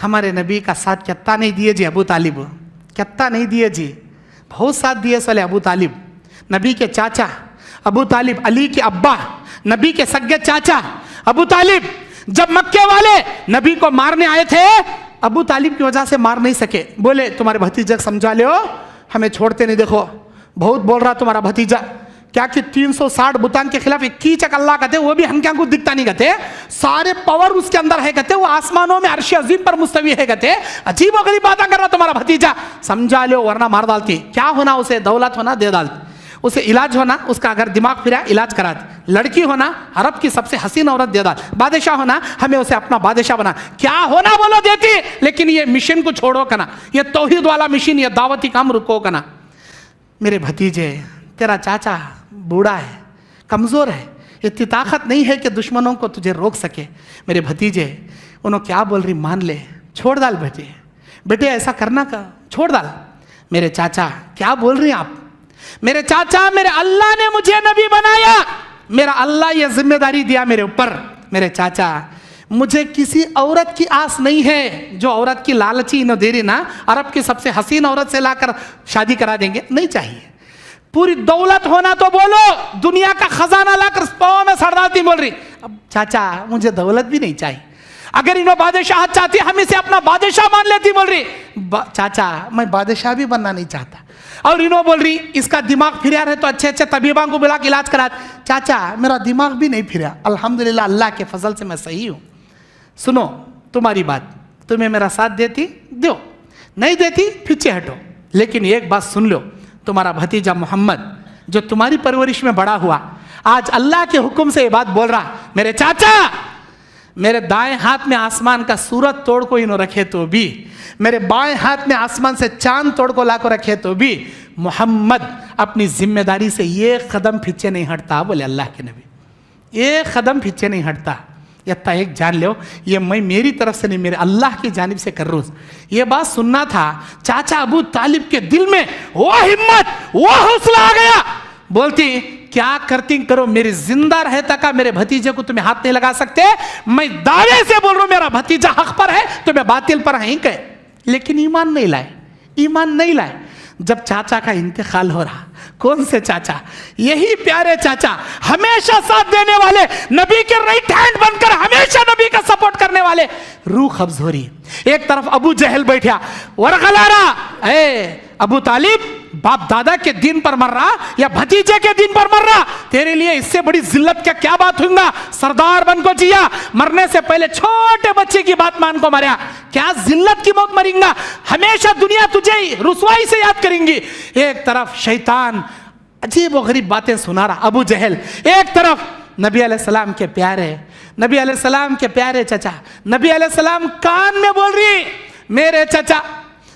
हमारे नबी का साथ कितना नहीं दिए जी अबू तालिब, कितना नहीं दिए जी, बहुत साथ दिए साले अबू तालिब। नबी के चाचा अबू तालिब, अली के अब्बा, नबी के सगे चाचा अबू तालिब, जब मक्के वाले नबी को मारने आए थे, अबू तालिब की वजह से मार नहीं सके। बोले तुम्हारे भतीजे को समझा ले, हमें छोड़ते नहीं, देखो बहुत बोल रहा तुम्हारा भतीजा, क्या कि 360 बुतान के खिलाफ 21 अल्लाह कहते, वो भी हम क्या कुछ दिखता नहीं कहते, सारे पावर उसके अंदर है कहते, वो आसमानों में अर्श अजीम पर मुस्तवी है कहते, अजीब और गरीब बातें कर रहा तुम्हारा भतीजा, समझा लो वरना मार डालती। क्या होना उसे, दौलत होना दे डालती, उसे इलाज होना, उसका अगर दिमाग फिरा इलाज करा दे, लड़की होना अरब की सबसे हसीन औरत दे डाल, बादशाह होना हमें उसे अपना बादशाह बना, क्या होना बोलो देती, लेकिन ये मिशन को छोड़ो कना, ये तौहीद वाला मिशन, ये दावती काम रुको कना। मेरे भतीजे तेरा चाचा बूढ़ा है, कमज़ोर है, इतनी ताकत नहीं है कि दुश्मनों को तुझे रोक सके। मेरे भतीजे उन्होंने क्या बोल रही मान ले, छोड़ डाल बेटे, बेटे ऐसा करना का छोड़ डाल। मेरे चाचा क्या बोल रही आप, मेरे चाचा मेरे अल्लाह ने मुझे नबी बनाया, मेरा अल्लाह ये जिम्मेदारी दिया मेरे ऊपर। मेरे चाचा मुझे किसी औरत की आस नहीं है, जो औरत की लालची इन्हों दे रही ना, अरब की सबसे हसीन औरत से लाकर शादी करा देंगे, नहीं चाहिए। पूरी दौलत होना तो बोलो, दुनिया का खजाना लाकर पाँव में सड़ डालती बोल रही, अब चाचा मुझे दौलत भी नहीं चाहिए, अगर इन्हों बादशाह चाहती हम इसे अपना बादशाह मान लेती बोल रही, चाचा मैं बादशाह भी बनना नहीं चाहता। और इन्हों बोल रही इसका दिमाग फिरा रहे तो अच्छे अच्छे तबीबा को बुला के इलाज करा, चाचा मेरा दिमाग भी नहीं फिरा, अल्हम्दुलिल्लाह अल्लाह के फजल से मैं सही हूँ। सुनो तुम्हारी बात, तुम्हें मेरा साथ देती दो, नहीं देती पीछे हटो, लेकिन एक बात सुन लो, तुम्हारा भतीजा मोहम्मद जो तुम्हारी परवरिश में बड़ा हुआ, आज अल्लाह के हुक्म से ये बात बोल रहा, मेरे चाचा मेरे दाएं हाथ में आसमान का सूरज तोड़ को इन्हों रखे तो भी, मेरे बाएं हाथ में आसमान से चांद तोड़ को ला को रखे तो भी, मोहम्मद अपनी जिम्मेदारी से एक कदम पीछे नहीं हटता। बोले अल्लाह के नबी, एक कदम पीछे नहीं हटता। यत्ता एक जान लो, ये मैं मेरी तरफ से नहीं, मेरे अल्लाह की जानिब से कर रहा हूँ। ये बात सुनना था, चाचा अबू तालिब के दिल में वो हिम्मत, वो हौसला आ गया, बोलती क्या करती करो, मेरी जिंदा रहता का मेरे भतीजे को तुम्हें हाथ नहीं लगा सकते, मैं दावे से बोल रहा हूं मेरा भतीजा हक पर है, तुम्हें बातिल पर है कहे। लेकिन ईमान नहीं लाए, ईमान नहीं लाए। जब चाचा का इंतकाल हो रहा, कौन से चाचा, यही प्यारे चाचा, हमेशा साथ देने वाले, नबी के राइट हैंड बनकर हमेशा नबी का सपोर्ट करने वाले, रूह कब्ज हो रही। एक तरफ अबू जहल बैठा वरगला रहा, ए अबू तालिब बाप दादा के दिन पर मर रहा या भतीजे के दिन पर मर रहा, तेरे लिए इससे बड़ी जिल्लत का क्या बात होगा, सरदार बन को जिया, मरने से पहले छोटे बच्चे की बात मान को मरा, क्या जिल्लत की मौत मरेगा, हमेशा दुनिया तुझे रुसवाई से याद करेंगी। एक तरफ शैतान अजीब व गरीब बातें सुना रहा अबू जहल, एक तरफ नबी अलैहिस्सलाम के प्यारे, नबी अलैहिस्सलाम के प्यारे चचा, नबी अलैहिस्सलाम कान में बोल रही, मेरे चचा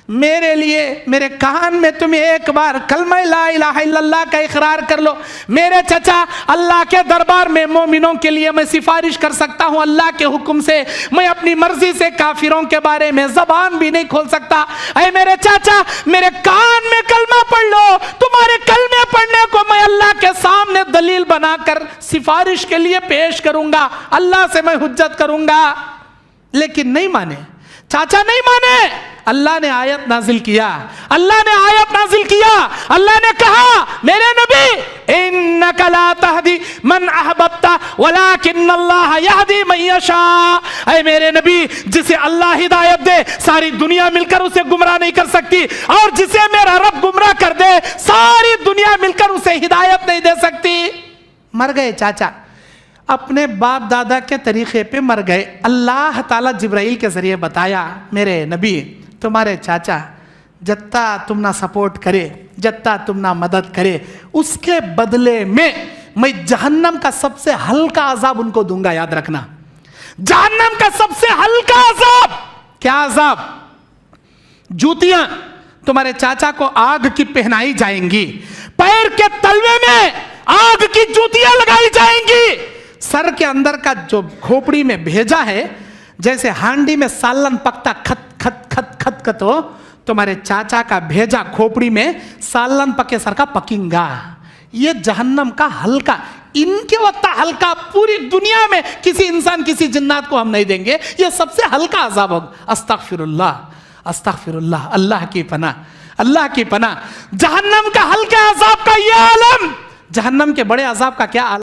मेरे लिए मेरे कान में तुम एक बार कलमा ला इलाहा इल्लल्लाह का इकरार कर लो। मेरे चचा अल्लाह के दरबार में मोमिनों के लिए मैं सिफारिश कर सकता हूँ, अल्लाह के हुक्म से मैं अपनी मर्जी से काफिरों के बारे में जबान भी नहीं खोल सकता। अरे मेरे चाचा मेरे कान में कलमा पढ़ लो, तुम्हारे कलमे पढ़ने को मैं अल्लाह के सामने दलील बनाकर सिफारिश के लिए पेश करूंगा, अल्लाह से मैं हुज्जत करूंगा। लेकिन नहीं माने, चाचा नहीं माने। अल्लाह ने आयत नाजिल किया, अल्लाह ने आयत नाजिल किया, अल्लाह ने कहा मेरे नबी इन्नका ला तहदी मन अहबब्ता वलाकिन्नल्लाह यहदी मन यशा। ऐ मेरे नबी, जिसे अल्लाह हिदायत दे सारी दुनिया मिलकर उसे गुमराह नहीं कर सकती, और जिसे मेरा रब गुमराह कर दे सारी दुनिया मिलकर उसे हिदायत नहीं दे सकती। मर गए चाचा, अपने बाप दादा के तरीके पे मर गए। अल्लाह ताला जिब्राइल के जरिए बताया, मेरे नबी तुम्हारे चाचा जत्ता तुम ना सपोर्ट करे, जत्ता तुम ना मदद करे, उसके बदले में मैं जहन्नम का सबसे हल्का अजाब उनको दूंगा। याद रखना, जहन्नम का सबसे हल्का अजाब। क्या अजाब? जूतियां तुम्हारे चाचा को आग की पहनाई जाएंगी, पैर के तलवे में आग की जूतियां लगाई जाएंगी, सर के अंदर का जो खोपड़ी में भेजा है, जैसे हांडी में सालन पकता खत खत खत खत खत हो, तुम्हारे चाचा का भेजा खोपड़ी में सालन पके सर का पकिंगा। ये जहन्नम का हल्का, इनके वक्त हल्का पूरी दुनिया में किसी इंसान किसी जिन्नात को हम नहीं देंगे, ये सबसे हल्का अजाब होगा। अस्तगफिरुल्लाह, अस्तगफिरुल्लाह, अल्लाह की पनाह, अल्लाह की पनाह। जहन्नम का हल्का अजाब का ये आलम, जहन्नम के बड़े अजाब का क्या आलम।